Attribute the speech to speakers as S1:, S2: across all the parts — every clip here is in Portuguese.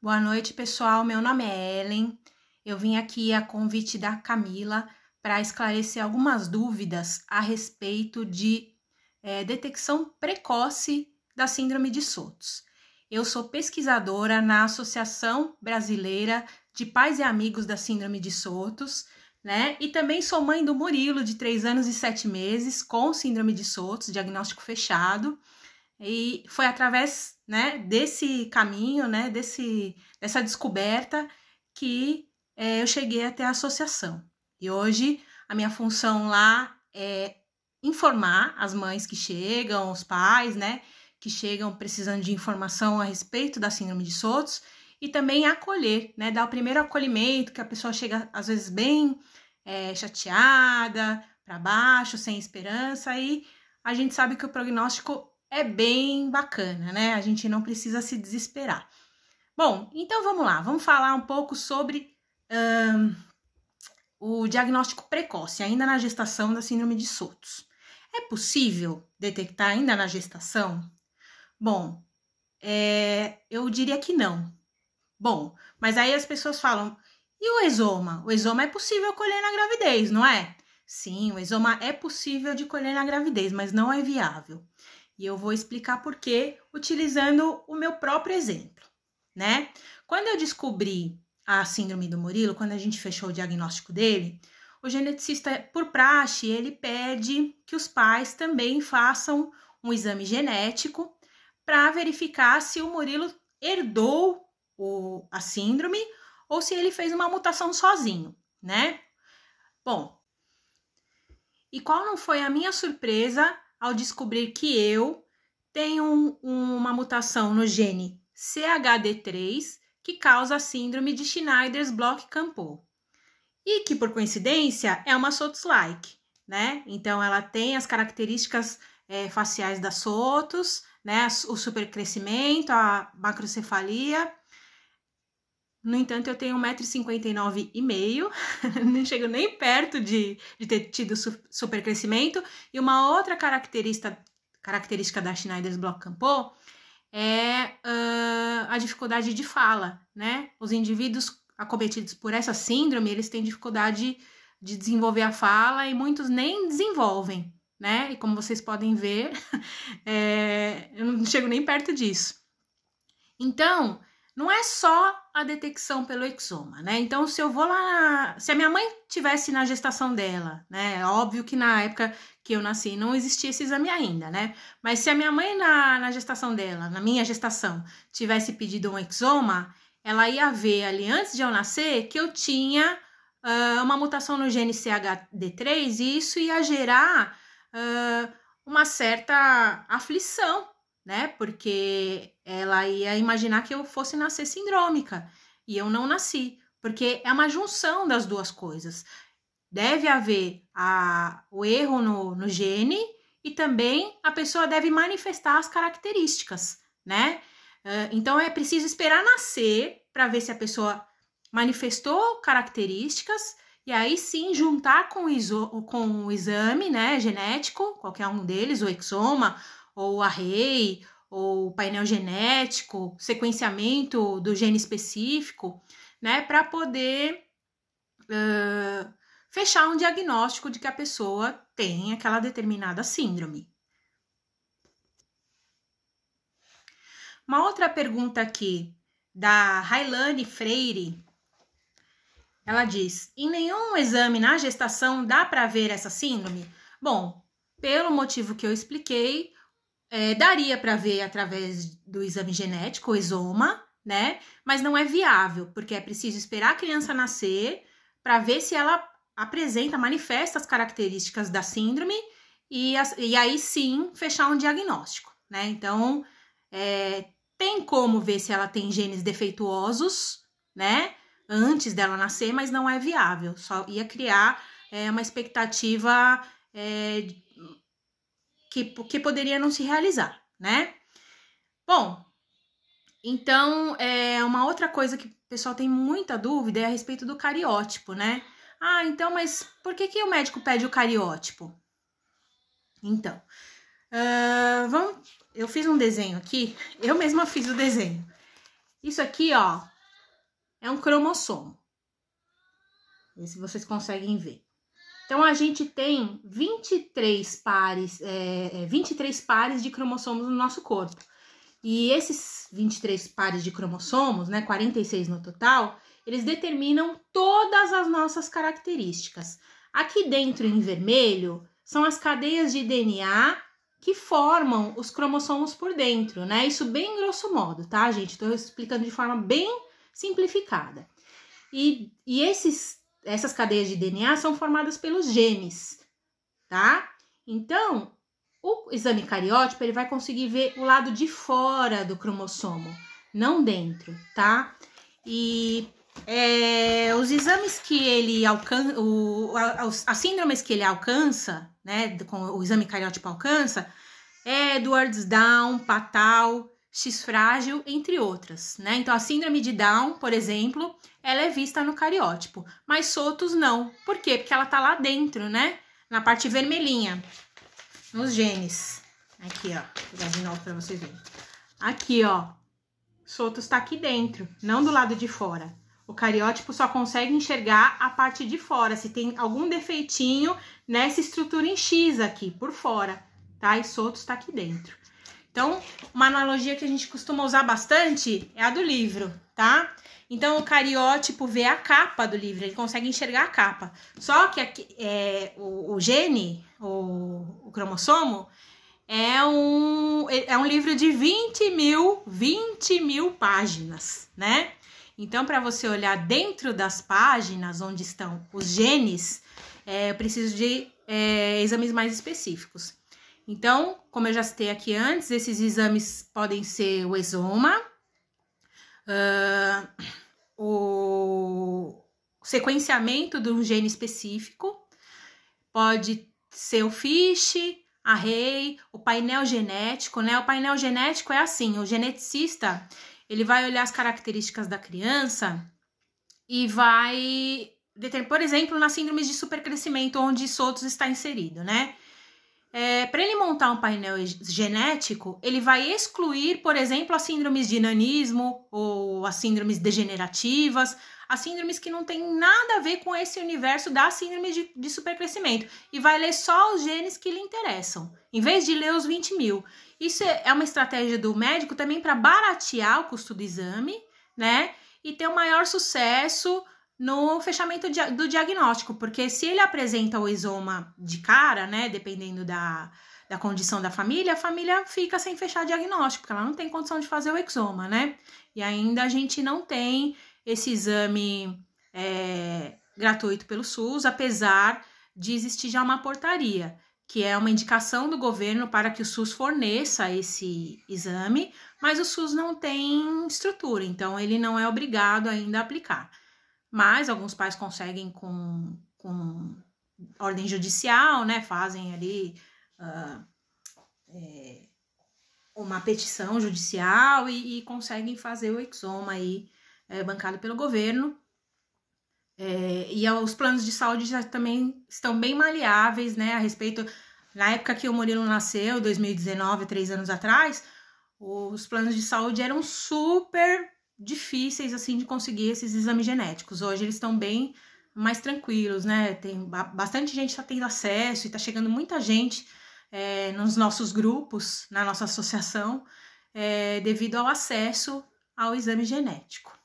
S1: Boa noite, pessoal. Meu nome é Ellen. Eu vim aqui a convite da Camila para esclarecer algumas dúvidas a respeito de detecção precoce da síndrome de Sotos. Eu sou pesquisadora na Associação Brasileira de Pais e Amigos da Síndrome de Sotos, né? E também sou mãe do Murilo, de 3 anos e 7 meses, com síndrome de Sotos, diagnóstico fechado. E foi através, né, desse caminho, né, dessa descoberta que eu cheguei até a associação. E hoje a minha função lá é informar as mães que chegam, os pais, né, que chegam precisando de informação a respeito da síndrome de Sotos e também acolher, né, dar o primeiro acolhimento, que a pessoa chega às vezes bem chateada, para baixo, sem esperança, e a gente sabe que o prognóstico é bem bacana, né? A gente não precisa se desesperar. Bom, então vamos lá, vamos falar um pouco sobre o diagnóstico precoce, ainda na gestação da síndrome de Sotos. É possível detectar ainda na gestação? Bom, eu diria que não. Bom, mas aí as pessoas falam, e o exoma? O exoma é possível colher na gravidez, não é? Sim, o exoma é possível de colher na gravidez, mas não é viável. E eu vou explicar por quê, utilizando o meu próprio exemplo, né? Quando eu descobri a síndrome do Murilo, quando a gente fechou o diagnóstico dele, o geneticista, por praxe, ele pede que os pais também façam um exame genético para verificar se o Murilo herdou a síndrome ou se ele fez uma mutação sozinho, né? Bom, e qual não foi a minha surpresa ao descobrir que eu tenho uma mutação no gene CHD3 que causa a síndrome de Schneider-Bloch-Campos e que, por coincidência, é uma Sotos-like, né? Então, ela tem as características faciais da Sotos, né? O supercrescimento, a macrocefalia. No entanto, eu tenho 1,59 m, não chego nem perto de ter tido supercrescimento. E uma outra característica da Schneider-Bloch-Campos é a dificuldade de fala, né? Os indivíduos acometidos por essa síndrome, eles têm dificuldade de desenvolver a fala e muitos nem desenvolvem, né? E como vocês podem ver, eu não chego nem perto disso. Então, não é só a detecção pelo exoma, né? Então, se eu vou lá, se a minha mãe tivesse na gestação dela, né? É óbvio que na época que eu nasci não existia esse exame ainda, né? Mas se a minha mãe na gestação dela, na minha gestação, tivesse pedido um exoma, ela ia ver ali antes de eu nascer que eu tinha uma mutação no gene CHD3 e isso ia gerar uma certa aflição, né? Porque ela ia imaginar que eu fosse nascer sindrômica e eu não nasci, porque é uma junção das duas coisas. Deve haver o erro no gene e também a pessoa deve manifestar as características, né? Então é preciso esperar nascer para ver se a pessoa manifestou características e aí sim juntar com o exame, né, genético, qualquer um deles, o exoma ou o array, ou painel genético, sequenciamento do gene específico, né, para poder fechar um diagnóstico de que a pessoa tem aquela determinada síndrome. Uma outra pergunta aqui, da Railane Freire, ela diz, em nenhum exame na gestação dá para ver essa síndrome? Bom, pelo motivo que eu expliquei, daria para ver através do exame genético, o exoma, né? Mas não é viável, porque é preciso esperar a criança nascer para ver se ela manifesta as características da síndrome e aí sim fechar um diagnóstico, né? Então, tem como ver se ela tem genes defeituosos, né? Antes dela nascer, mas não é viável, só ia criar uma expectativa que poderia não se realizar, né? Bom, então, uma outra coisa que o pessoal tem muita dúvida é a respeito do cariótipo, né? Ah, então, mas por que o médico pede o cariótipo? Então, eu fiz um desenho aqui, eu mesma fiz o desenho. Isso aqui, ó, é um cromossomo. Vê se vocês conseguem ver. Então, a gente tem 23 pares de cromossomos no nosso corpo. E esses 23 pares de cromossomos, né, 46 no total, eles determinam todas as nossas características. Aqui dentro, em vermelho, são as cadeias de DNA que formam os cromossomos por dentro, né? Isso bem grosso modo, tá, gente? Estou explicando de forma bem simplificada. E essas cadeias de DNA são formadas pelos genes, tá? Então, o exame cariótipo, ele vai conseguir ver o lado de fora do cromossomo, não dentro, tá? E os exames que ele alcança, as síndromes que ele alcança, né, com o exame cariótipo alcança, Edwards, Down, Patau, X frágil, entre outras, né? Então, a síndrome de Down, por exemplo, ela é vista no cariótipo, mas Sotos não. Por quê? Porque ela tá lá dentro, né? Na parte vermelhinha, nos genes. Aqui, ó, vou pegar de novo pra vocês verem. Aqui, ó, Sotos tá aqui dentro, não do lado de fora. O cariótipo só consegue enxergar a parte de fora, se tem algum defeitinho nessa estrutura em X aqui, por fora, tá? E Sotos tá aqui dentro. Então, uma analogia que a gente costuma usar bastante é a do livro, tá? Então, o cariótipo vê a capa do livro, ele consegue enxergar a capa. Só que aqui, o gene, o cromossomo, é um livro de 20 mil páginas, né? Então, para você olhar dentro das páginas onde estão os genes, eu preciso de exames mais específicos. Então, como eu já citei aqui antes, esses exames podem ser o exoma, o sequenciamento de um gene específico, pode ser o FISH, array, o painel genético, né? O painel genético é assim, o geneticista, ele vai olhar as características da criança e vai determinar, por exemplo, nas síndromes de supercrescimento, onde Sotos está inserido, né? Para ele montar um painel genético, ele vai excluir, por exemplo, as síndromes de nanismo ou as síndromes degenerativas, as síndromes que não tem nada a ver com esse universo da síndrome de supercrescimento, e vai ler só os genes que lhe interessam, em vez de ler os 20 mil. Isso é uma estratégia do médico também para baratear o custo do exame, né? E ter um maior sucesso no fechamento do diagnóstico, porque se ele apresenta o exoma de cara, né, dependendo da condição da família, a família fica sem fechar diagnóstico, porque ela não tem condição de fazer o exoma, né? E ainda a gente não tem esse exame gratuito pelo SUS, apesar de existir já uma portaria, que é uma indicação do governo para que o SUS forneça esse exame, mas o SUS não tem estrutura, então ele não é obrigado ainda a aplicar. Mas alguns pais conseguem com ordem judicial, né? Fazem ali uma petição judicial e conseguem fazer o exoma aí, bancado pelo governo. E os planos de saúde já também estão bem maleáveis, né? A respeito, na época que o Murilo nasceu, 2019, 3 anos atrás, os planos de saúde eram super difíceis, assim, de conseguir esses exames genéticos. Hoje eles estão bem mais tranquilos, né? Tem bastante gente está tendo acesso e está chegando muita gente nos nossos grupos, na nossa associação, devido ao acesso ao exame genético.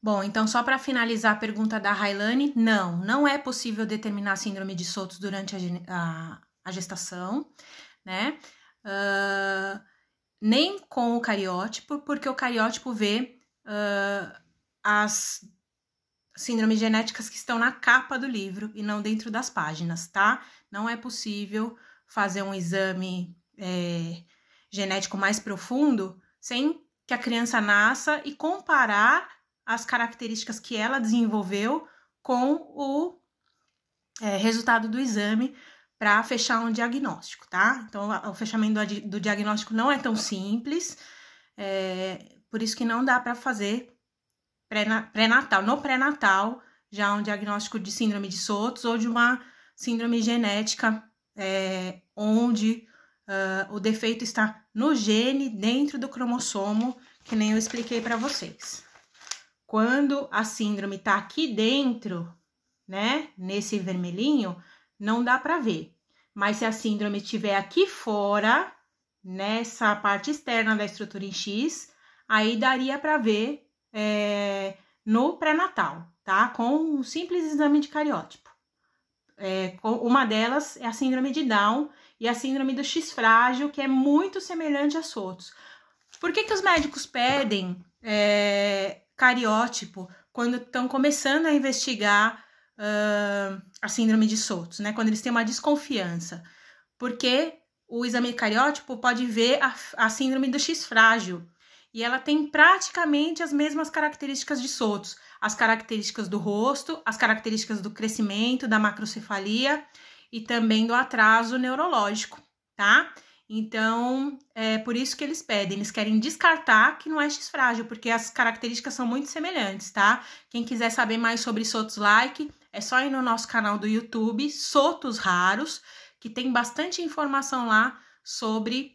S1: Bom, então só para finalizar a pergunta da Railane, não é possível determinar a síndrome de Sotos durante a gestação, né? Nem com o cariótipo, porque o cariótipo vê as síndromes genéticas que estão na capa do livro e não dentro das páginas, tá? Não é possível fazer um exame genético mais profundo sem que a criança nasça e comparar as características que ela desenvolveu com o resultado do exame para fechar um diagnóstico, tá? Então, o fechamento do diagnóstico não é tão simples, por isso que não dá para fazer pré-natal. No pré-natal, já um diagnóstico de síndrome de Sotos ou de uma síndrome genética, onde o defeito está no gene, dentro do cromossomo, que nem eu expliquei para vocês. Quando a síndrome tá aqui dentro, né, nesse vermelhinho, não dá para ver. Mas se a síndrome estiver aqui fora, nessa parte externa da estrutura em X, aí daria para ver no pré-natal, tá? Com um simples exame de cariótipo. Uma delas é a síndrome de Down e a síndrome do X frágil, que é muito semelhante a SOTUS. Por que os médicos pedem cariótipo quando estão começando a investigar a síndrome de SOTUS, né? Quando eles têm uma desconfiança? Porque o exame cariótipo pode ver a síndrome do X frágil e ela tem praticamente as mesmas características de SOTUS, as características do rosto, as características do crescimento, da macrocefalia e também do atraso neurológico, tá? Então, é por isso que eles pedem, eles querem descartar que não é X frágil, porque as características são muito semelhantes, tá? Quem quiser saber mais sobre SOTUS-like, é só ir no nosso canal do YouTube, SOTUS Raros, que tem bastante informação lá sobre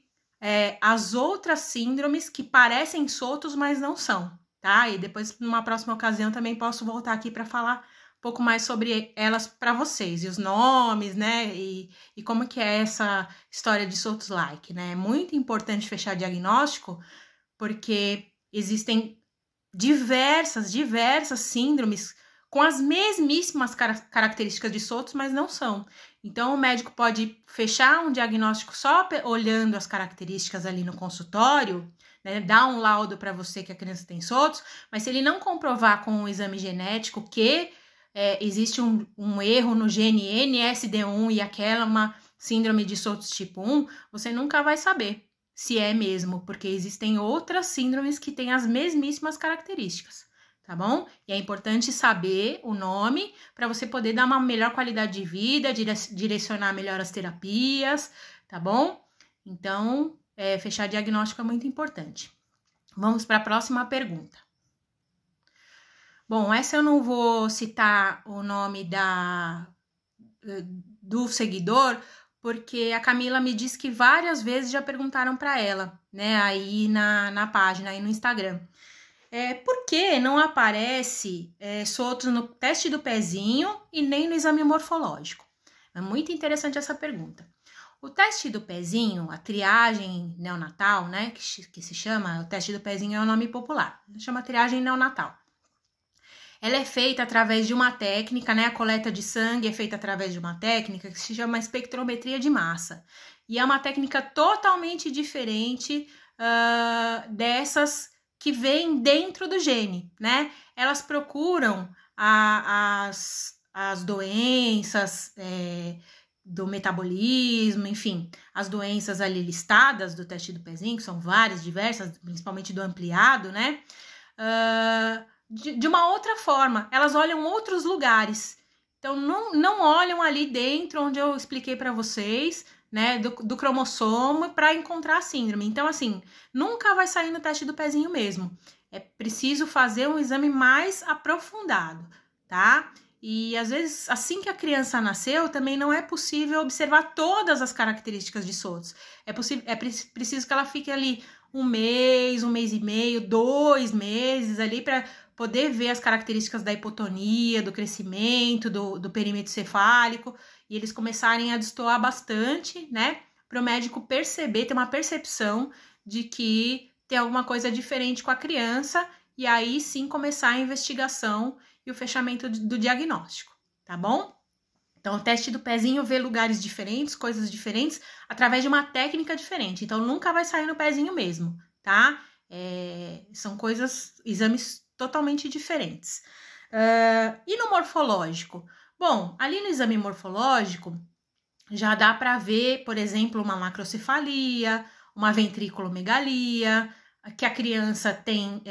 S1: as outras síndromes que parecem SOTUS, mas não são, tá? E depois, numa próxima ocasião, também posso voltar aqui para falar um pouco mais sobre elas para vocês, e os nomes, né, e como que é essa história de SOTUS-like, né? É muito importante fechar diagnóstico, porque existem diversas síndromes com as mesmíssimas características de SOTUS, mas não são. Então, o médico pode fechar um diagnóstico só olhando as características ali no consultório, né, dar um laudo para você que a criança tem SOTUS, mas se ele não comprovar com um exame genético que existe um erro no gene NSD1 e aquela uma síndrome de SOTUS tipo 1, você nunca vai saber se é mesmo, porque existem outras síndromes que têm as mesmíssimas características, tá bom? E é importante saber o nome para você poder dar uma melhor qualidade de vida, direcionar melhor as terapias, tá bom? Então, fechar diagnóstico é muito importante. Vamos para a próxima pergunta. Bom, essa eu não vou citar o nome do seguidor, porque a Camila me disse que várias vezes já perguntaram para ela, né, aí na página, aí no Instagram. Por que não aparece SOTUS no teste do pezinho e nem no exame morfológico? É muito interessante essa pergunta. O teste do pezinho, a triagem neonatal, né, que se chama, o teste do pezinho é o nome popular, chama triagem neonatal. Ela é feita através de uma técnica, né? A coleta de sangue é feita através de uma técnica que se chama espectrometria de massa. E é uma técnica totalmente diferente dessas que vêm dentro do gene, né? Elas procuram as doenças do metabolismo, enfim, as doenças ali listadas do teste do pezinho, que são várias, diversas, principalmente do ampliado, né? De uma outra forma, elas olham outros lugares. Então, não olham ali dentro, onde eu expliquei para vocês, né, do cromossomo para encontrar a síndrome. Então, assim, nunca vai sair no teste do pezinho mesmo. É preciso fazer um exame mais aprofundado, tá? E, às vezes, assim que a criança nasceu, também não é possível observar todas as características de SOTUS. É preciso que ela fique ali um mês e meio, 2 meses ali para poder ver as características da hipotonia, do crescimento, do perímetro cefálico, e eles começarem a destoar bastante, né? Para o médico perceber, ter uma percepção de que tem alguma coisa diferente com a criança, e aí sim começar a investigação e o fechamento do diagnóstico, tá bom? Então, o teste do pezinho vê lugares diferentes, coisas diferentes, através de uma técnica diferente. Então, nunca vai sair no pezinho mesmo, tá? São exames totalmente diferentes. E no morfológico? Bom, ali no exame morfológico, já dá para ver, por exemplo, uma macrocefalia, uma ventriculomegalia, que a criança tem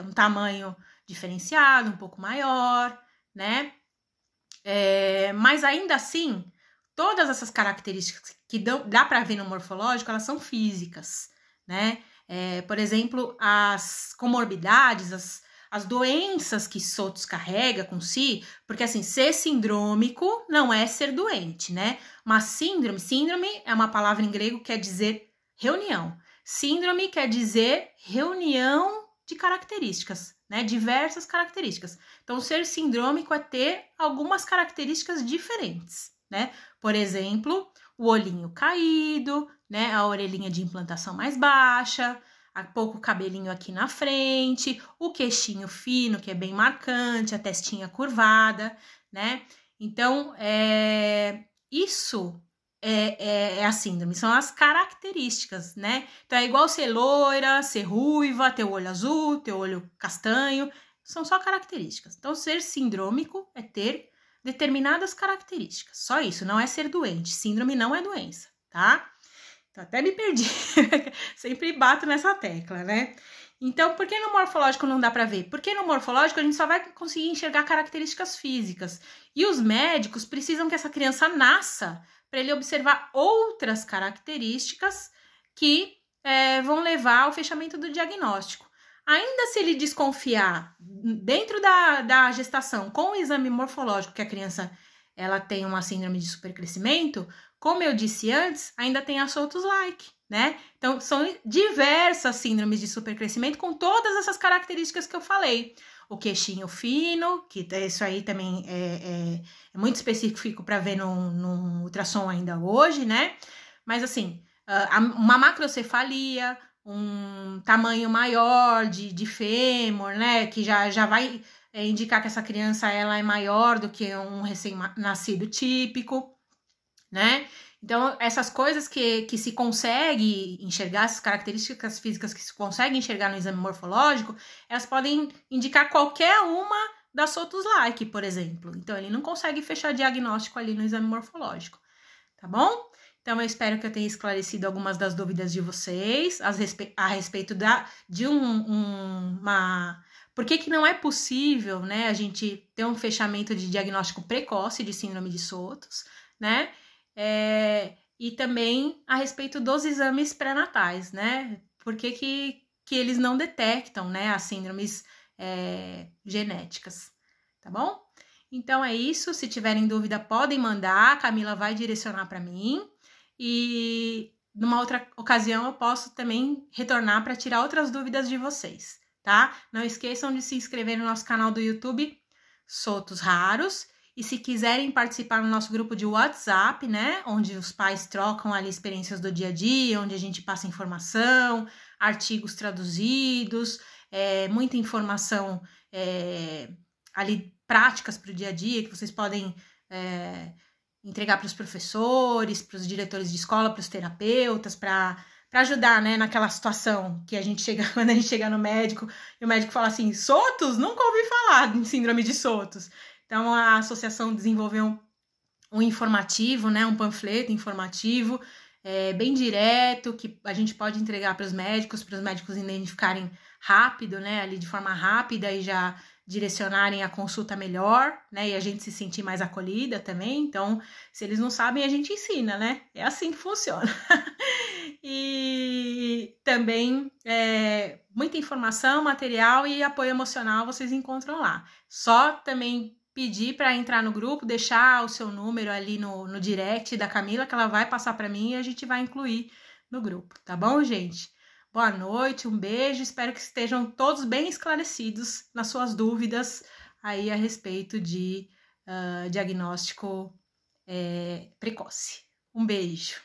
S1: um tamanho diferenciado, um pouco maior, né? Mas ainda assim, todas essas características que dá para ver no morfológico, elas são físicas, né? Por exemplo, as comorbidades, as doenças que Sotos carrega com si, porque assim, ser sindrômico não é ser doente, né? Mas síndrome é uma palavra em grego que quer dizer reunião. Síndrome quer dizer reunião de características, né? Diversas características. Então, ser sindrômico é ter algumas características diferentes, né? Por exemplo, o olhinho caído, né? A orelhinha de implantação mais baixa, pouco cabelinho aqui na frente, o queixinho fino, que é bem marcante, a testinha curvada, né? Então, isso é a síndrome, são as características, né? Então, é igual ser loira, ser ruiva, ter o olho azul, ter o olho castanho, são só características. Então, ser sindrômico é ter determinadas características, só isso, não é ser doente. Síndrome não é doença, tá? Então, até me perdi, sempre bato nessa tecla, né? Então, por que no morfológico não dá para ver? Porque no morfológico a gente só vai conseguir enxergar características físicas. E os médicos precisam que essa criança nasça para ele observar outras características que vão levar ao fechamento do diagnóstico. Ainda se ele desconfiar dentro da gestação com o exame morfológico que a criança ela tem uma síndrome de supercrescimento, como eu disse antes, ainda tem a Sotos-like, né? Então, são diversas síndromes de supercrescimento com todas essas características que eu falei. O queixinho fino, que isso aí também é muito específico para ver no ultrassom ainda hoje, né? Mas, assim, uma macrocefalia, um tamanho maior de fêmur, né? Que já vai indicar que essa criança ela é maior do que um recém-nascido típico, né? Então, essas coisas que se consegue enxergar, essas características físicas que se consegue enxergar no exame morfológico, elas podem indicar qualquer uma das Sotos-like, por exemplo. Então, ele não consegue fechar diagnóstico ali no exame morfológico, tá bom? Então, eu espero que eu tenha esclarecido algumas das dúvidas de vocês a respeito de uma... Por que não é possível, né, a gente ter um fechamento de diagnóstico precoce de síndrome de Sotos, né? E também a respeito dos exames pré-natais, né? Por que eles não detectam, né, as síndromes genéticas, tá bom? Então é isso, se tiverem dúvida podem mandar, a Camila vai direcionar para mim e numa outra ocasião eu posso também retornar para tirar outras dúvidas de vocês, tá? Não esqueçam de se inscrever no nosso canal do YouTube, Sotos Raros. E se quiserem participar no nosso grupo de WhatsApp, né, onde os pais trocam ali experiências do dia a dia, onde a gente passa informação, artigos traduzidos, muita informação ali práticas para o dia a dia, que vocês podem entregar para os professores, para os diretores de escola, para os terapeutas, para ajudar, né, naquela situação que a gente chega, quando a gente chega no médico, e o médico fala assim, Sotos? Nunca ouvi falar em síndrome de Sotos. Então, a associação desenvolveu um informativo, né, um panfleto informativo, bem direto, que a gente pode entregar para os médicos identificarem rápido, né, ali de forma rápida e já direcionarem a consulta melhor, né, e a gente se sentir mais acolhida também. Então, se eles não sabem, a gente ensina, né, é assim que funciona. E também muita informação, material e apoio emocional vocês encontram lá. Só também pedir para entrar no grupo, deixar o seu número ali no direct da Camila, que ela vai passar para mim e a gente vai incluir no grupo, tá bom, gente? Boa noite, um beijo, espero que estejam todos bem esclarecidos nas suas dúvidas aí a respeito de diagnóstico precoce. Um beijo.